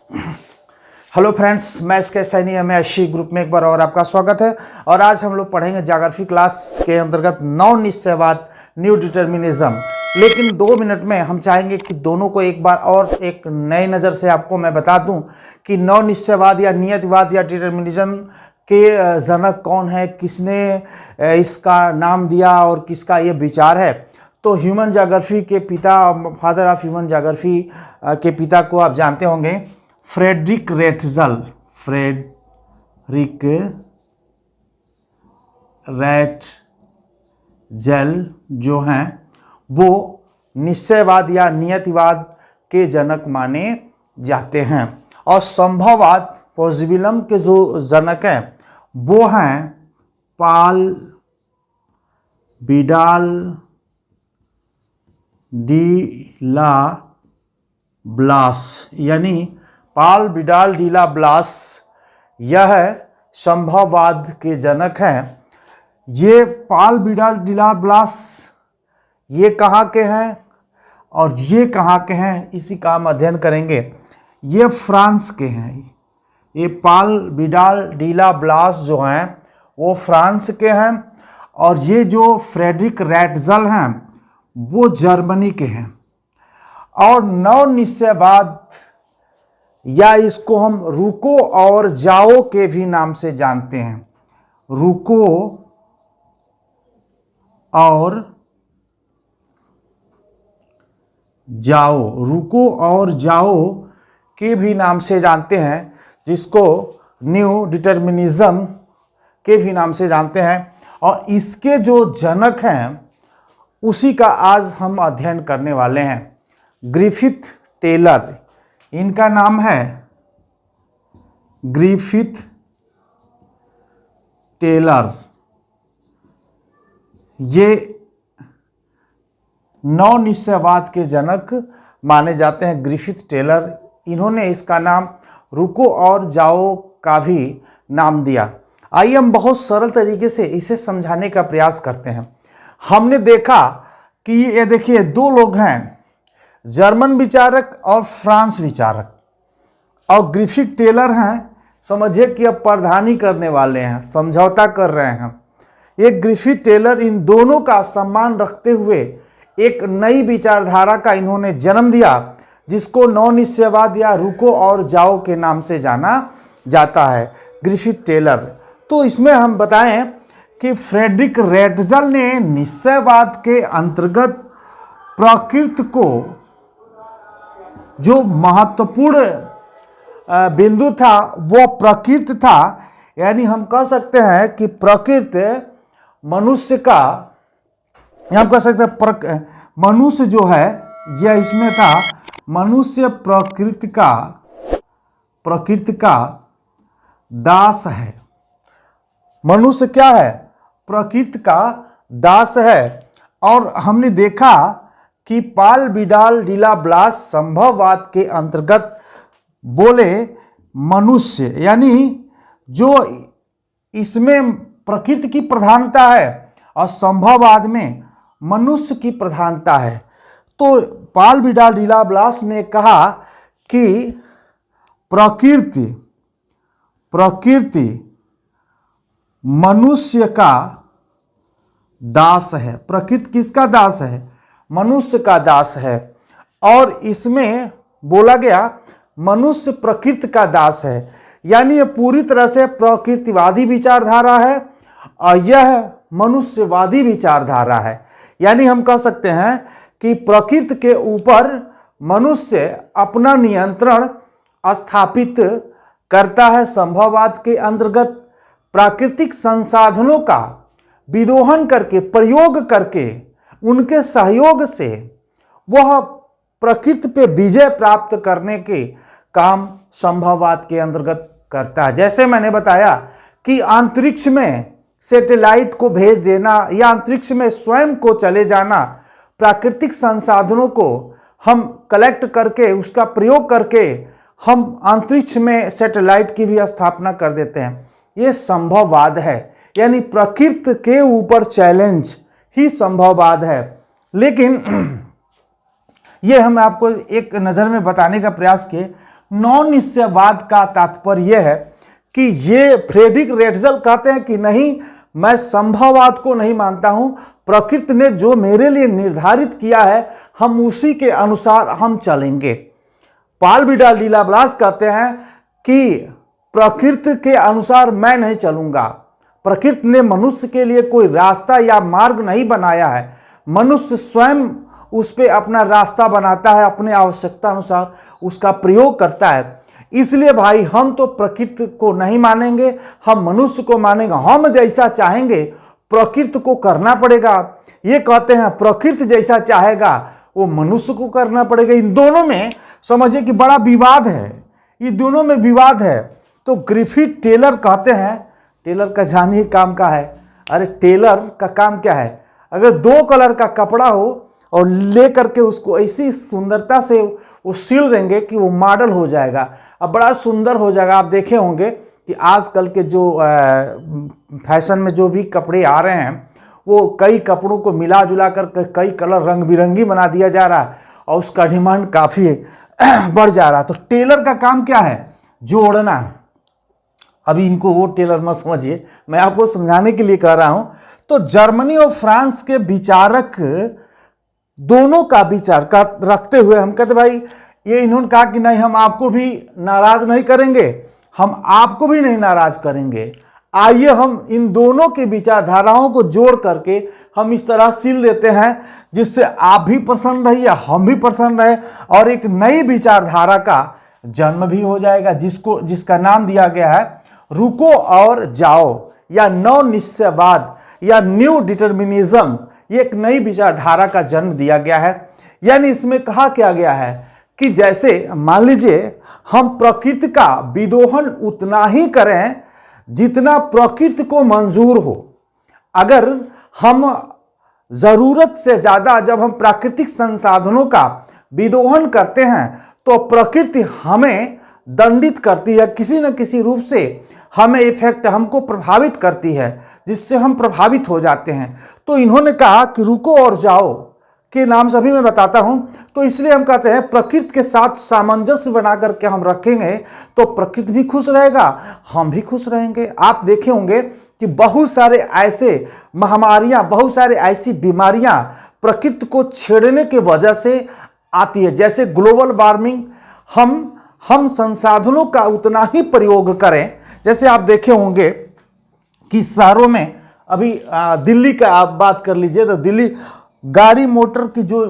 Hello friends, मैं इसके सैनी में अच्छी ग्रुप में एक बार और आपका स्वागत है। और आज हम लोग पढ़ेंगे ज्योग्राफी क्लास के अंतर्गत नव निश्चयवाद, न्यू डिटर्मिनिज्म। लेकिन 2 मिनट में हम चाहेंगे कि दोनों को एक बार और एक नई नज़र से आपको मैं बता दूं कि नव निश्चयवाद या नियतिवाद या डिटर्मिनिज्म के जनक कौन है, किसने इसका नाम दिया और किसका ये विचार है। तो ह्यूमन ज्योग्राफी के पिता, फादर ऑफ ह्यूमन ज्योग्राफी के पिता को आप जानते होंगे, फ्रेडरिक रेटजल। फ्रेडरिक रेटजल जो हैं वो निश्चयवाद या नियतिवाद के जनक माने जाते हैं। और संभववाद, पॉजिटिविज्म के जो जनक हैं वो हैं पॉल विडाल डी ला ब्लास, यानी पॉल विडाल डी ला ब्लास यह संभववाद के जनक हैं। ये पॉल विडाल डी ला ब्लास ये कहाँ के हैं और ये कहाँ के हैं, इसी का हम अध्ययन करेंगे। ये फ्रांस के हैं। ये पॉल विडाल डी ला ब्लास जो हैं वो फ्रांस के हैं, और ये जो फ्रेडरिक रेटजल हैं वो जर्मनी के हैं। और नव निश्चयवाद या इसको हम रुको और जाओ के भी नाम से जानते हैं। रुको और जाओ, रुको और जाओ के भी नाम से जानते हैं, जिसको न्यू डिटर्मिनिज्म के भी नाम से जानते हैं। और इसके जो जनक हैं उसी का आज हम अध्ययन करने वाले हैं। ग्रिफिथ टेलर, इनका नाम है ग्रिफिथ टेलर। ये नव निश्चयवाद के जनक माने जाते हैं, ग्रिफिथ टेलर। इन्होंने इसका नाम रुको और जाओ का भी नाम दिया। आइए हम बहुत सरल तरीके से इसे समझाने का प्रयास करते हैं। हमने देखा कि ये देखिए 2 लोग हैं, जर्मन विचारक और फ्रांस विचारक, और ग्रिफिथ टेलर हैं, समझिए कि अब प्रधानी करने वाले हैं, समझौता कर रहे हैं। ये ग्रिफिथ टेलर इन दोनों का सम्मान रखते हुए एक नई विचारधारा का इन्होंने जन्म दिया, जिसको नव निश्चयवाद या रुको और जाओ के नाम से जाना जाता है, ग्रिफिथ टेलर। तो इसमें हम बताएं कि फ्रेडरिक रेटजल ने निश्चयवाद के अंतर्गत प्रकृति को जो महत्वपूर्ण बिंदु था वो प्रकृति था। यानी हम कह सकते हैं कि प्रकृति मनुष्य का, हम कह सकते हैं मनुष्य जो है यह इसमें था, मनुष्य प्रकृति का दास है। मनुष्य क्या है? प्रकृति का दास है। और हमने देखा कि पॉल विडाल डी ला ब्लास संभववाद के अंतर्गत बोले मनुष्य, यानी जो इसमें प्रकृति की प्रधानता है और संभववाद में मनुष्य की प्रधानता है। तो पॉल विडाल डी ला ब्लास ने कहा कि प्रकृति मनुष्य का दास है। प्रकृति किसका दास है? मनुष्य का दास है। और इसमें बोला गया मनुष्य प्रकृति का दास है, यानी यह पूरी तरह से प्रकृतिवादी विचारधारा है और यह मनुष्यवादी विचारधारा है। यानी हम कह सकते हैं कि प्रकृति के ऊपर मनुष्य अपना नियंत्रण स्थापित करता है। संभववाद के अंतर्गत प्राकृतिक संसाधनों का विदोहन करके, प्रयोग करके, उनके सहयोग से वह प्रकृति पे विजय प्राप्त करने के काम संभववाद के अंतर्गत करता है। जैसे मैंने बताया कि अंतरिक्ष में सैटेलाइट को भेज देना या अंतरिक्ष में स्वयं को चले जाना, प्राकृतिक संसाधनों को हम कलेक्ट करके, उसका प्रयोग करके हम अंतरिक्ष में सैटेलाइट की भी स्थापना कर देते हैं। ये संभववाद है, यानी प्रकृति के ऊपर चैलेंज ही संभववाद है। लेकिन ये हम आपको एक नज़र में बताने का प्रयास किए। नॉन निश्चयवाद का तात्पर्य यह है कि ये फ्रेडरिक रेटजल कहते हैं कि नहीं, मैं संभववाद को नहीं मानता हूं, प्रकृति ने जो मेरे लिए निर्धारित किया है हम उसी के अनुसार हम चलेंगे। पाल विडाल डी लाब्लास कहते हैं कि प्रकृति के अनुसार मैं नहीं चलूंगा, प्रकृति ने मनुष्य के लिए कोई रास्ता या मार्ग नहीं बनाया है, मनुष्य स्वयं उस पर अपना रास्ता बनाता है, अपने आवश्यकता अनुसार उसका प्रयोग करता है। इसलिए भाई हम तो प्रकृति को नहीं मानेंगे, हम मनुष्य को मानेंगे। हम जैसा चाहेंगे प्रकृति को करना पड़ेगा। ये कहते हैं प्रकृति जैसा चाहेगा वो मनुष्य को करना पड़ेगा। इन दोनों में समझिए कि बड़ा विवाद है, इन दोनों में विवाद है। तो ग्रिफिथ टेलर कहते हैं, टेलर का जानिए काम का है, अरे टेलर का काम क्या है, अगर 2 कलर का कपड़ा हो और ले करके उसको ऐसी सुंदरता से वो सिल देंगे कि वो मॉडल हो जाएगा, अब बड़ा सुंदर हो जाएगा। आप देखे होंगे कि आजकल के जो फैशन में जो भी कपड़े आ रहे हैं वो कई कपड़ों को मिला जुला कर कई कलर रंग बिरंगी बना दिया जा रहा है और उसका डिमांड काफ़ी बढ़ जा रहा है। तो टेलर का काम क्या है, जोड़ना। अभी इनको वो टेलर मत समझिए, मैं आपको समझाने के लिए कह रहा हूं। तो जर्मनी और फ्रांस के विचारक दोनों का विचार रखते हुए हम कहते भाई ये इन्होंने कहा कि नहीं हम आपको भी नाराज नहीं करेंगे, हम आपको भी नहीं नाराज करेंगे, आइए हम इन दोनों की विचारधाराओं को जोड़ करके हम इस तरह सिल देते हैं जिससे आप भी प्रसन्न रहिए, हम भी प्रसन्न रहे और एक नई विचारधारा का जन्म भी हो जाएगा, जिसका नाम दिया गया है रुको और जाओ या नव निश्चयवाद या न्यू डिटर्मिनिज्म। ये एक नई विचारधारा का जन्म दिया गया है। यानी इसमें कहा क्या गया है कि जैसे मान लीजिए हम प्रकृति का विदोहन उतना ही करें जितना प्रकृति को मंजूर हो। अगर हम जरूरत से ज्यादा जब हम प्राकृतिक संसाधनों का विदोहन करते हैं तो प्रकृति हमें दंडित करती है, किसी न किसी रूप से हमें इफेक्ट, हमको प्रभावित करती है, जिससे हम प्रभावित हो जाते हैं। तो इन्होंने कहा कि रुको और जाओ के नाम से अभी मैं बताता हूं। तो इसलिए हम कहते हैं प्रकृति के साथ सामंजस्य बना करके हम रखेंगे तो प्रकृति भी खुश रहेगा, हम भी खुश रहेंगे। आप देखे होंगे कि बहुत सारे ऐसे महामारियां, बहुत सारे ऐसी बीमारियां प्रकृति को छेड़ने के वजह से आती है, जैसे ग्लोबल वार्मिंग। हम संसाधनों का उतना ही प्रयोग करें। जैसे आप देखे होंगे कि शहरों में अभी दिल्ली का आप बात कर लीजिए तो दिल्ली गाड़ी मोटर की जो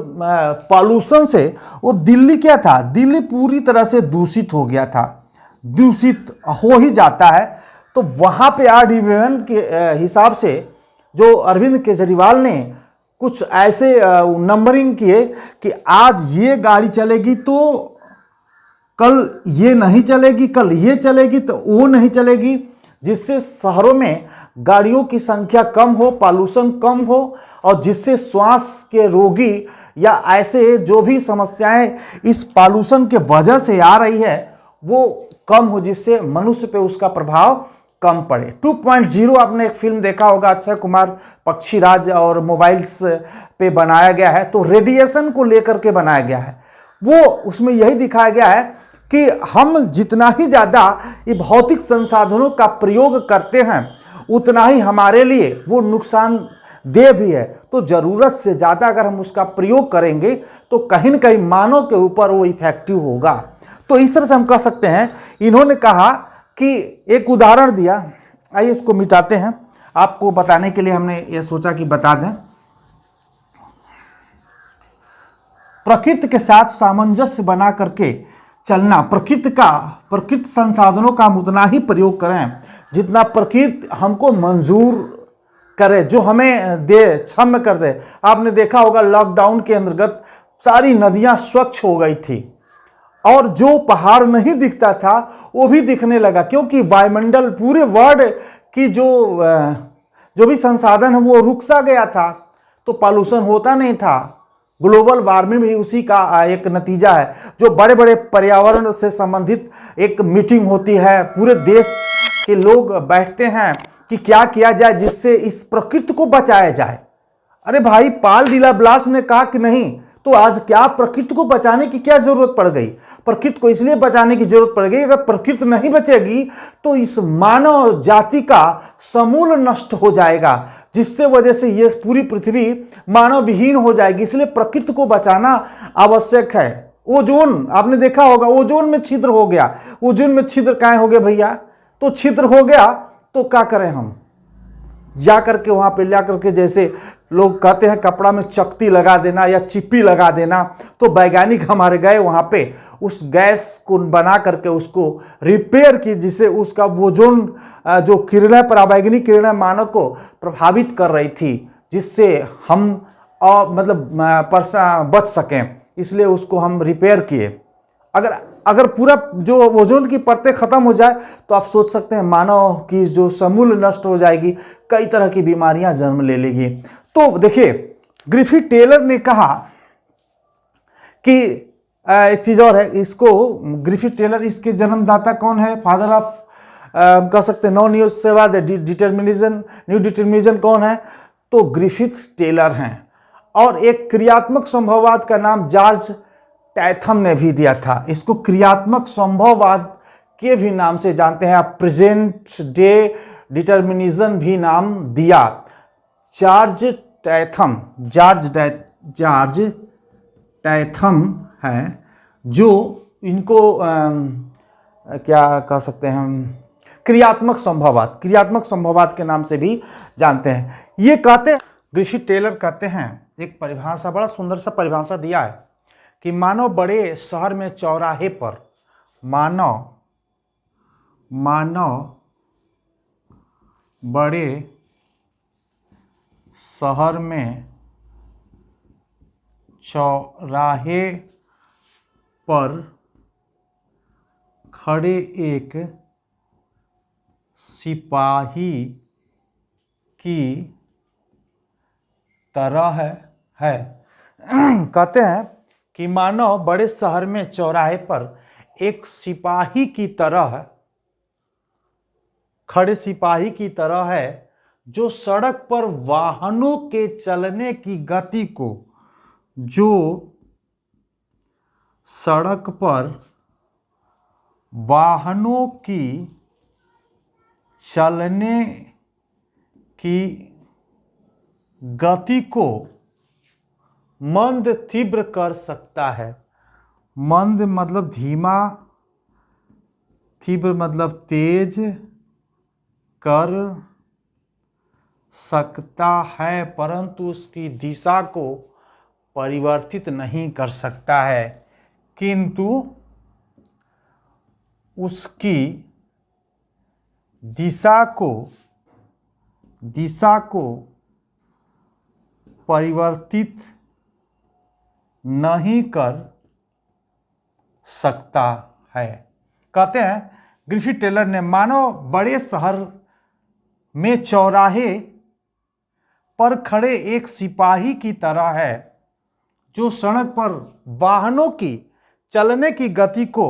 पॉल्यूशन से वो दिल्ली क्या था, दिल्ली पूरी तरह से दूषित हो गया था, दूषित हो ही जाता है। तो वहाँ पे RDVN के हिसाब से जो अरविंद केजरीवाल ने कुछ ऐसे नंबरिंग किए कि आज ये गाड़ी चलेगी तो कल ये नहीं चलेगी, कल ये चलेगी तो वो नहीं चलेगी, जिससे शहरों में गाड़ियों की संख्या कम हो, पॉल्यूशन कम हो और जिससे श्वास के रोगी या ऐसे जो भी समस्याएं इस पॉल्यूशन के वजह से आ रही है वो कम हो, जिससे मनुष्य पे उसका प्रभाव कम पड़े। 2.0 आपने एक फिल्म देखा होगा, अक्षय कुमार, पक्षीराज और मोबाइल्स पे बनाया गया है। तो रेडिएशन को लेकर के बनाया गया है। वो उसमें यही दिखाया गया है कि हम जितना ही ज़्यादा ये भौतिक संसाधनों का प्रयोग करते हैं उतना ही हमारे लिए वो नुकसानदेह भी है। तो ज़रूरत से ज़्यादा अगर हम उसका प्रयोग करेंगे तो कहीं न कहीं मानव के ऊपर वो इफेक्टिव होगा। तो इस तरह से हम कह सकते हैं। इन्होंने कहा कि एक उदाहरण दिया, आइए इसको मिटाते हैं, आपको बताने के लिए हमने ये सोचा कि बता दें। प्रकृति के साथ सामंजस्य बना करके चलना, प्रकृति संसाधनों का हम उतना ही प्रयोग करें जितना प्रकृति हमको मंजूर करे, जो हमें दे, क्षम कर दे। आपने देखा होगा लॉकडाउन के अंतर्गत सारी नदियां स्वच्छ हो गई थी और जो पहाड़ नहीं दिखता था वो भी दिखने लगा, क्योंकि वायुमंडल पूरे वर्ल्ड की जो भी संसाधन है वो रुक सा गया था, तो पॉल्यूशन होता नहीं था। ग्लोबल वार्मिंग भी उसी का एक नतीजा है। जो बड़े बड़े पर्यावरण से संबंधित एक मीटिंग होती है, पूरे देश के लोग बैठते हैं कि क्या किया जाए जिससे इस प्रकृति को बचाया जाए। अरे भाई, पाल डी लाब्लास ने कहा कि नहीं, तो आज क्या प्रकृति को बचाने की क्या जरूरत पड़ गई? प्रकृति को इसलिए बचाने की जरूरत पड़ेगी। अगर प्रकृति नहीं बचेगी तो इस मानव जाति का समूल नष्ट हो जाएगा, जिससे वजह से ये पूरी पृथ्वी मानव विहीन हो जाएगी। इसलिए प्रकृति को बचाना आवश्यक है। ओजोन आपने देखा होगा, ओजोन में छिद्र हो गया। ओजोन में छिद्र काहे हो गया भैया? तो छिद्र हो गया तो क्या करें हम? जा करके वहां पे ला करके, जैसे लोग कहते हैं कपड़ा में चकती लगा देना या चिप्पी लगा देना, तो वैज्ञानिक हमारे गए वहां पे उस गैस को बना करके उसको रिपेयर की, जिससे उसका ओजोन जो किरणें, पराबैंगनी किरणें मानव को प्रभावित कर रही थी, जिससे हम मतलब बच सकें। इसलिए उसको हम रिपेयर किए। अगर पूरा जो ओजोन की परतें खत्म हो जाए तो आप सोच सकते हैं मानव की जो समूल नष्ट हो जाएगी, कई तरह की बीमारियां जन्म ले लेगी। तो देखिए, ग्रिफिथ टेलर ने कहा कि एक चीज और है, इसको ग्रिफिथ टेलर, इसके जन्मदाता कौन है? फादर ऑफ कह सकते हैं न्यू सेवा डिटर्मिनिज्म, न्यू डिटर्मिनिज्म कौन है? तो ग्रिफिथ टेलर हैं। और एक क्रियात्मक संभववाद का नाम जॉर्ज टैथम ने भी दिया था। इसको क्रियात्मक संभववाद के भी नाम से जानते हैं आप, प्रेजेंट डे डिटर्मिनिज्म भी नाम दिया। जॉर्ज टैथम है, जो इनको क्या कह सकते हैं हम, क्रियात्मक संभववाद के नाम से भी जानते हैं। ये कहते हैं, ग्रिफिथ टेलर कहते हैं, एक परिभाषा, बड़ा सुंदर सा परिभाषा दिया है कि मानव बड़े शहर में चौराहे पर, मानव बड़े शहर में चौराहे पर खड़े एक सिपाही की तरह है। कहते हैं कि मानव बड़े शहर में चौराहे पर एक सिपाही की तरह, खड़े सिपाही की तरह है, जो सड़क पर वाहनों के चलने की गति को, जो सड़क पर वाहनों की चलने की गति को मंद तीव्र कर सकता है। मंद मतलब धीमा, तीव्र मतलब तेज कर सकता है, परंतु उसकी दिशा को परिवर्तित नहीं कर सकता है, किंतु उसकी दिशा को परिवर्तित नहीं कर सकता है। कहते हैं ग्रिफिथ टेलर ने, मानव बड़े शहर में चौराहे पर खड़े एक सिपाही की तरह है, जो सड़क पर वाहनों की चलने की गति को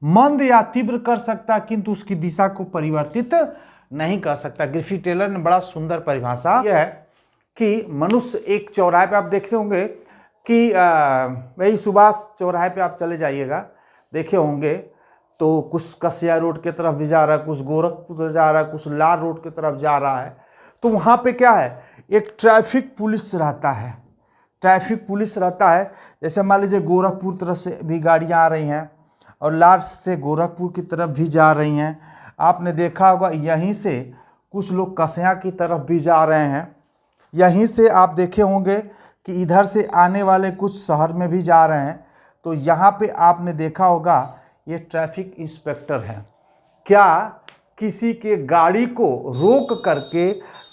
मंद या तीव्र कर सकता, किंतु उसकी दिशा को परिवर्तित नहीं कर सकता। ग्रिफिथ टेलर ने बड़ा सुंदर परिभाषा यह है कि मनुष्य एक चौराहे पे, आप देखे होंगे कि वही सुभाष चौराहे पे आप चले जाइएगा, देखे होंगे, तो कुछ कसिया रोड की तरफ भी जा रहा है, कुछ गोरखपुर जा रहा है, कुछ लाल रोड की तरफ जा रहा है। तो वहाँ पे क्या है, एक ट्रैफिक पुलिस रहता है। ट्रैफिक पुलिस रहता है, जैसे मान लीजिए गोरखपुर तरफ से भी गाड़ियाँ आ रही हैं और लाल से गोरखपुर की तरफ भी जा रही हैं। आपने देखा होगा यहीं से कुछ लोग कसिया की तरफ भी जा रहे हैं। यहीं से आप देखे होंगे कि इधर से आने वाले कुछ शहर में भी जा रहे हैं। तो यहाँ पे आपने देखा होगा ये ट्रैफिक इंस्पेक्टर हैं। क्या किसी के गाड़ी को रोक करके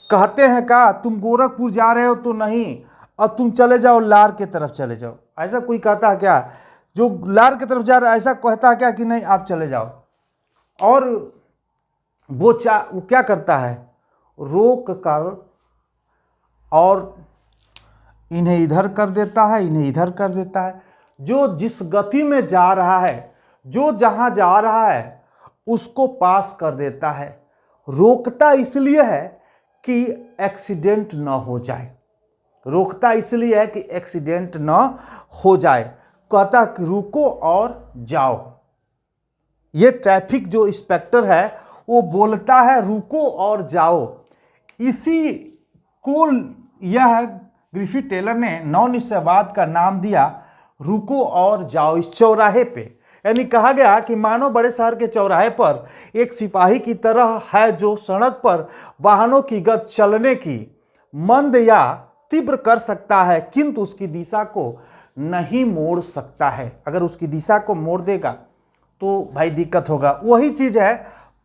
कहते हैं का तुम गोरखपुर जा रहे हो तो नहीं, और तुम चले जाओ लार के तरफ चले जाओ, ऐसा कोई कहता है क्या? जो लार की तरफ जा रहा है ऐसा कहता है क्या कि नहीं आप चले जाओ? और वो क्या करता है, रोक कर और इन्हें इधर कर देता है, इन्हें इधर कर देता है। जो जिस गति में जा रहा है, जो जहां जा रहा है उसको पास कर देता है। रोकता इसलिए है कि एक्सीडेंट न हो जाए, रोकता इसलिए है कि एक्सीडेंट न हो जाए। कहता कि रुको और जाओ। ये ट्रैफिक जो इंस्पेक्टर है वो बोलता है रुको और जाओ। इसी को यह ग्रिफिथ टेलर ने नवनिश्चयवाद का नाम दिया रुको और जाओ। इस चौराहे पे यानी कहा गया कि मानो बड़े शहर के चौराहे पर एक सिपाही की तरह है जो सड़क पर वाहनों की गति चलने की मंद या तीव्र कर सकता है, किंतु उसकी दिशा को नहीं मोड़ सकता है। अगर उसकी दिशा को मोड़ देगा तो भाई दिक्कत होगा। वही चीज है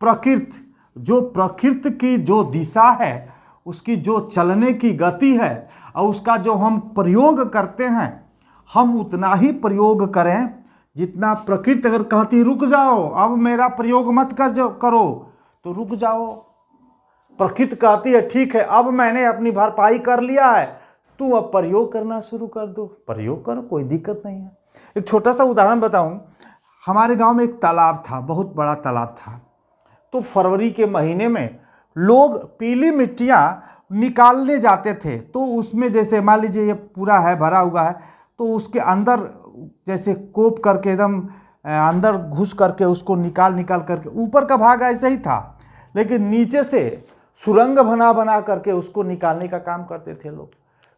प्रकृति, जो प्रकृति की जो दिशा है, उसकी जो चलने की गति है और उसका जो हम प्रयोग करते हैं, हम उतना ही प्रयोग करें जितना प्रकृति अगर कहती रुक जाओ अब मेरा प्रयोग मत करो तो रुक जाओ। प्रकृति कहती है ठीक है अब मैंने अपनी भरपाई कर लिया है, तू अब प्रयोग करना शुरू कर दो, प्रयोग करो, कोई दिक्कत नहीं है। एक छोटा सा उदाहरण बताऊं, हमारे गांव में एक तालाब था, बहुत बड़ा तालाब था। तो फरवरी के महीने में लोग पीली मिट्टियां निकालने जाते थे। तो उसमें जैसे मान लीजिए ये पूरा है भरा हुआ है, तो उसके अंदर जैसे कोप करके एकदम अंदर घुस करके उसको निकाल करके, ऊपर का भाग ऐसे ही था लेकिन नीचे से सुरंग बना करके उसको निकालने का काम करते थे लोग।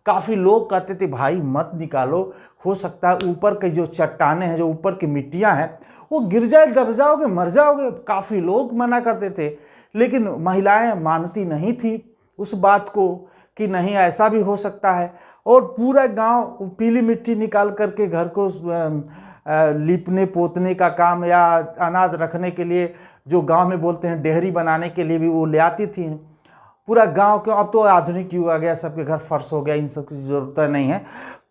काफ़ी लोग कहते थे भाई मत निकालो, हो सकता है ऊपर के जो चट्टाने हैं, जो ऊपर की मिट्टियां हैं वो गिर जाए, दब जाओगे, मर जाओगे। काफ़ी लोग मना करते थे लेकिन महिलाएं मानती नहीं थी उस बात को कि नहीं ऐसा भी हो सकता है। और पूरा गांव पीली मिट्टी निकाल करके घर को लिपने पोतने का काम या अनाज रखने के लिए, जो गांव में बोलते हैं डेहरी बनाने के लिए भी वो ले आती थी। पूरा गांव के, अब तो आधुनिक युग आ गया, सबके घर फर्श हो गया, इन सब की जरूरत नहीं है।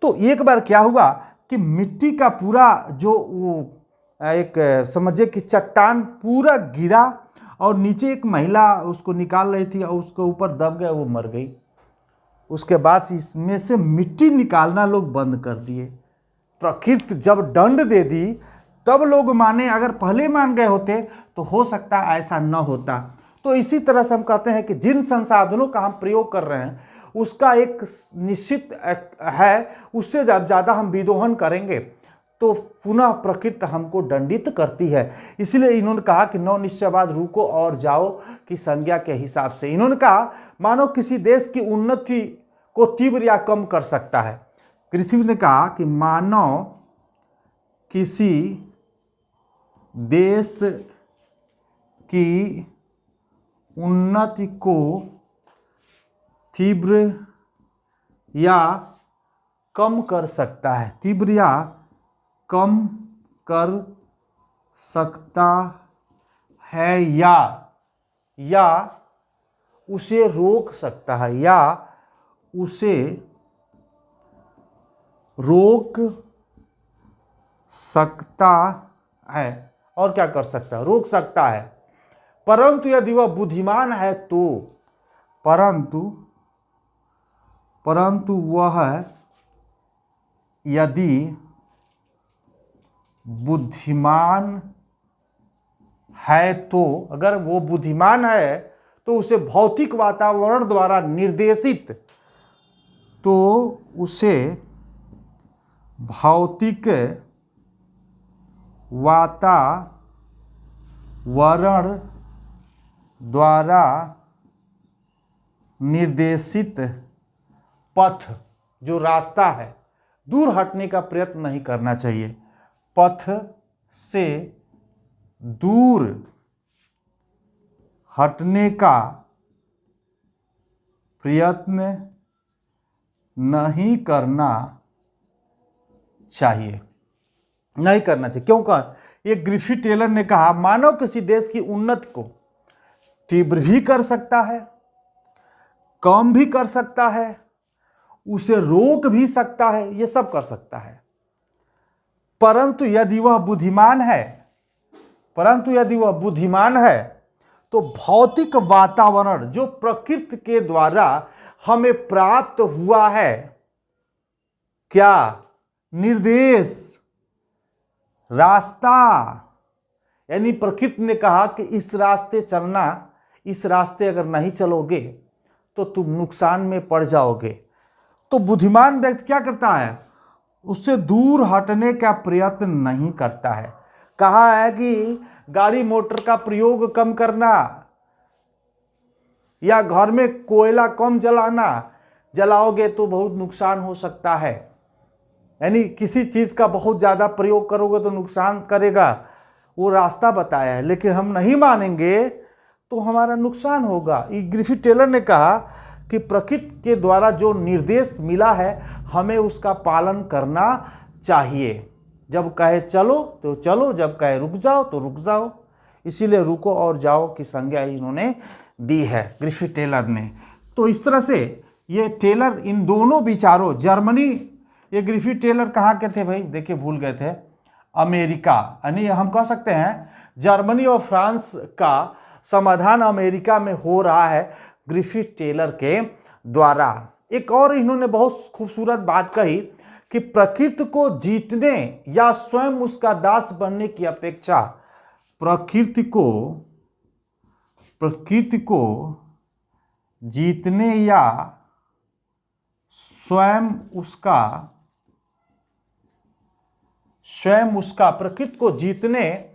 तो एक बार क्या हुआ कि मिट्टी का पूरा जो वो एक समझिए कि चट्टान पूरा गिरा और नीचे एक महिला उसको निकाल रही थी और उसके ऊपर दब गया, वो मर गई। उसके बाद इसमें से मिट्टी निकालना लोग बंद कर दिए। प्रकृति जब दंड दे दी तब लोग माने, अगर पहले मान गए होते तो हो सकता ऐसा न होता। तो इसी तरह से हम कहते हैं कि जिन संसाधनों का हम प्रयोग कर रहे हैं उसका एक निश्चित है, उससे जब ज़्यादा हम विदोहन करेंगे तो पुनः प्रकृति हमको दंडित करती है। इसलिए इन्होंने कहा कि नवनिश्चयवाद रुको और जाओ की संज्ञा के हिसाब से इन्होंने कहा मानो किसी देश की उन्नति को तीव्र या कम कर सकता है। ग्रिफिथ ने कहा कि मानव किसी देश की उन्नति को तीव्र या कम कर सकता है, तीव्र या कम कर सकता है या उसे रोक सकता है, या उसे रोक सकता है। और क्या कर सकता है? रोक सकता है। परंतु यदि वह बुद्धिमान है तो, परंतु वह यदि बुद्धिमान है तो, अगर वो बुद्धिमान है तो उसे भौतिक वातावरण द्वारा निर्देशित, तो उसे भौतिक वातावरण द्वारा निर्देशित पथ, जो रास्ता है, दूर हटने का प्रयत्न नहीं करना चाहिए। पथ से दूर हटने का प्रयत्न नहीं करना चाहिए, नहीं करना चाहिए। क्यों कहा? ये ग्रिफिथ टेलर ने कहा मानव किसी देश की उन्नति को तीव्र भी कर सकता है, कम भी कर सकता है, उसे रोक भी सकता है, ये सब कर सकता है। परंतु यदि वह बुद्धिमान है तो भौतिक वातावरण जो प्रकृति के द्वारा हमें प्राप्त हुआ है, क्या निर्देश, रास्ता, यानी प्रकृति ने कहा कि इस रास्ते चलना, इस रास्ते अगर नहीं चलोगे तो तुम नुकसान में पड़ जाओगे। तो बुद्धिमान व्यक्ति क्या करता है? उससे दूर हटने का प्रयत्न नहीं करता है। कहा है कि गाड़ी मोटर का प्रयोग कम करना या घर में कोयला कम जलाना, जलाओगे तो बहुत नुकसान हो सकता है। यानी किसी चीज़ का बहुत ज़्यादा प्रयोग करोगे तो नुकसान करेगा, वो रास्ता बताया है। लेकिन हम नहीं मानेंगे तो हमारा नुकसान होगा। ग्रिफिथ टेलर ने कहा कि प्रकृति के द्वारा जो निर्देश मिला है हमें उसका पालन करना चाहिए। जब कहे चलो तो चलो, जब कहे रुक जाओ तो रुक जाओ। इसीलिए रुको और जाओ की संज्ञा इन्होंने दी है ग्रिफिथ टेलर ने। तो इस तरह से ये टेलर इन दोनों विचारों, जर्मनी, ये ग्रिफिथ टेलर कहाँ के थे भाई, देखिए भूल गए थे, अमेरिका। यानी हम कह सकते हैं जर्मनी और फ्रांस का समाधान अमेरिका में हो रहा है ग्रिफिथ टेलर के द्वारा। एक और इन्होंने बहुत खूबसूरत बात कही कि प्रकृति को जीतने या स्वयं उसका दास बनने की अपेक्षा प्रकृति को जीतने या स्वयं उसका प्रकृति को जीतने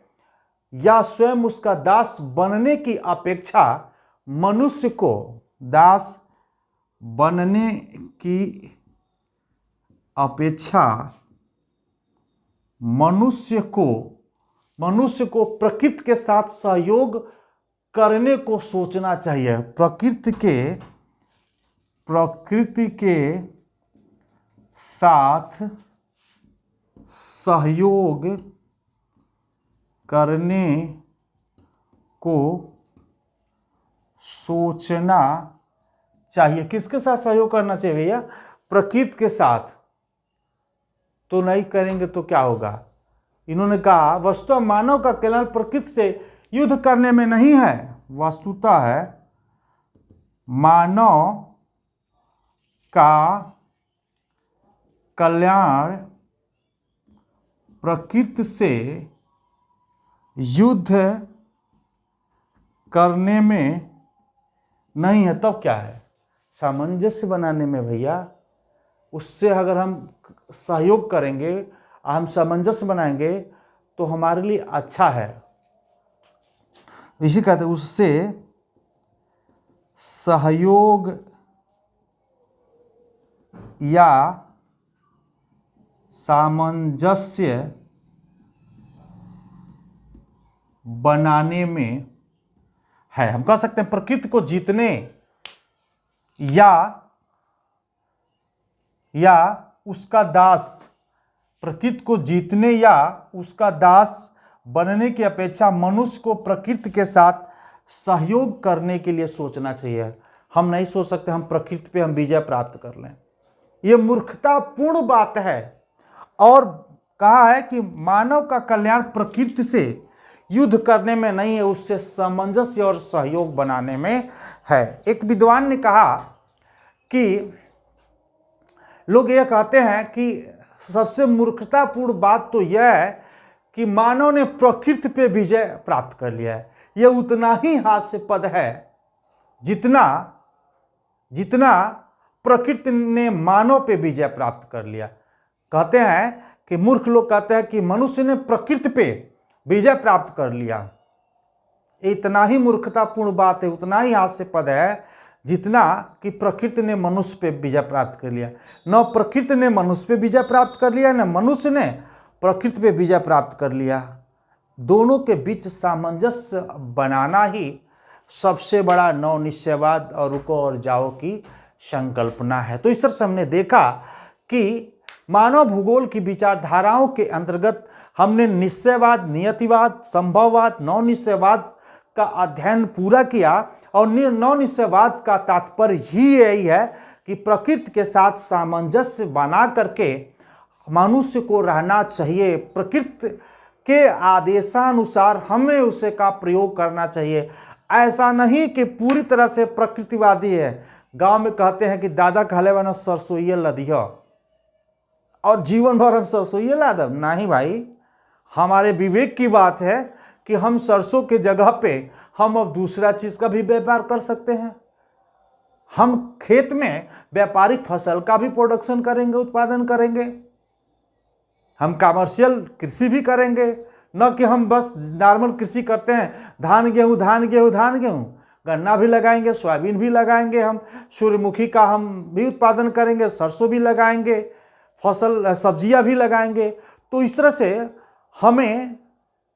या स्वयं उसका दास बनने की अपेक्षा मनुष्य को दास बनने की अपेक्षा मनुष्य को प्रकृति के साथ सहयोग करने को सोचना चाहिए। प्रकृति के साथ सहयोग करने को सोचना चाहिए। किसके साथ सहयोग करना चाहिए भैया? प्रकृति के साथ। तो नहीं करेंगे तो क्या होगा? इन्होंने कहा वस्तुतः मानव का कल्याण प्रकृति से युद्ध करने में नहीं है, वस्तुतः है मानव का कल्याण प्रकृति से युद्ध करने में नहीं है। तब क्या है? सामंजस्य बनाने में भैया। उससे अगर हम सहयोग करेंगे, हम सामंजस्य बनाएंगे तो हमारे लिए अच्छा है। इसी कहते उससे सहयोग या सामंजस्य बनाने में है। हम कह सकते हैं प्रकृति को जीतने या उसका दास, प्रकृति को जीतने या उसका दास बनने की अपेक्षा मनुष्य को प्रकृति के साथ सहयोग करने के लिए सोचना चाहिए। हम नहीं सोच सकते हम प्रकृति पे हम विजय प्राप्त कर लें, ये मूर्खतापूर्ण बात है। और कहा है कि मानव का कल्याण प्रकृति से युद्ध करने में नहीं है, उससे सामंजस्य और सहयोग बनाने में है। एक विद्वान ने कहा कि लोग ये कहते हैं कि सबसे मूर्खतापूर्ण बात तो यह है कि मानव ने प्रकृति पे विजय प्राप्त कर लिया है। यह उतना ही हास्यास्पद है जितना प्रकृति ने मानव पे विजय प्राप्त कर लिया। कहते हैं कि मूर्ख लोग कहते हैं कि मनुष्य ने प्रकृति पे विजय प्राप्त कर लिया। इतना ही मूर्खतापूर्ण बात है, उतना ही हास्यास्पद है जितना कि प्रकृति ने मनुष्य पे विजय प्राप्त कर लिया। न प्रकृति ने मनुष्य पे विजय प्राप्त कर लिया, न मनुष्य ने प्रकृति पे विजय प्राप्त कर लिया। दोनों के बीच सामंजस्य बनाना ही सबसे बड़ा नवनिश्चयवाद और रुको और जाओ की संकल्पना है। तो इस तरह से हमने देखा कि मानव भूगोल की विचारधाराओं के अंतर्गत हमने निश्चयवाद, नियतिवाद, संभववाद, नवनिश्चयवाद का अध्ययन पूरा किया। और नवनिश्चयवाद का तात्पर्य ही यही है कि प्रकृति के साथ सामंजस्य बना करके मनुष्य को रहना चाहिए। प्रकृति के आदेशानुसार हमें उसे का प्रयोग करना चाहिए। ऐसा नहीं कि पूरी तरह से प्रकृतिवादी है। गांव में कहते हैं कि दादा कहले वाला सरसोईया लदिया और जीवन भर हम सरसोईया ला दब। नहीं भाई, हमारे विवेक की बात है कि हम सरसों के जगह पे हम अब दूसरा चीज का भी व्यापार कर सकते हैं। हम खेत में व्यापारिक फसल का भी प्रोडक्शन करेंगे, उत्पादन करेंगे। हम कमर्शियल कृषि भी करेंगे, न कि हम बस नॉर्मल कृषि करते हैं, धान गेहूँ धान गेहूँ धान गेहूँ। गन्ना भी लगाएंगे, सोयाबीन भी लगाएंगे, हम सूर्यमुखी का हम भी उत्पादन करेंगे, सरसों भी लगाएंगे, फसल सब्जियां भी लगाएंगे। तो इस तरह से हमें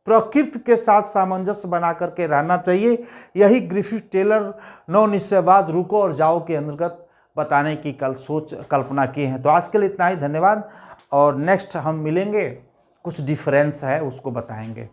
प्रकृति के साथ सामंजस्य बना करके रहना चाहिए। यही ग्रिफिथ टेलर नवनिश्चयवाद रुको और जाओ के अंतर्गत बताने की कल्पना की है। तो आज के लिए इतना ही, धन्यवाद। और नेक्स्ट हम मिलेंगे, कुछ डिफरेंस है उसको बताएंगे।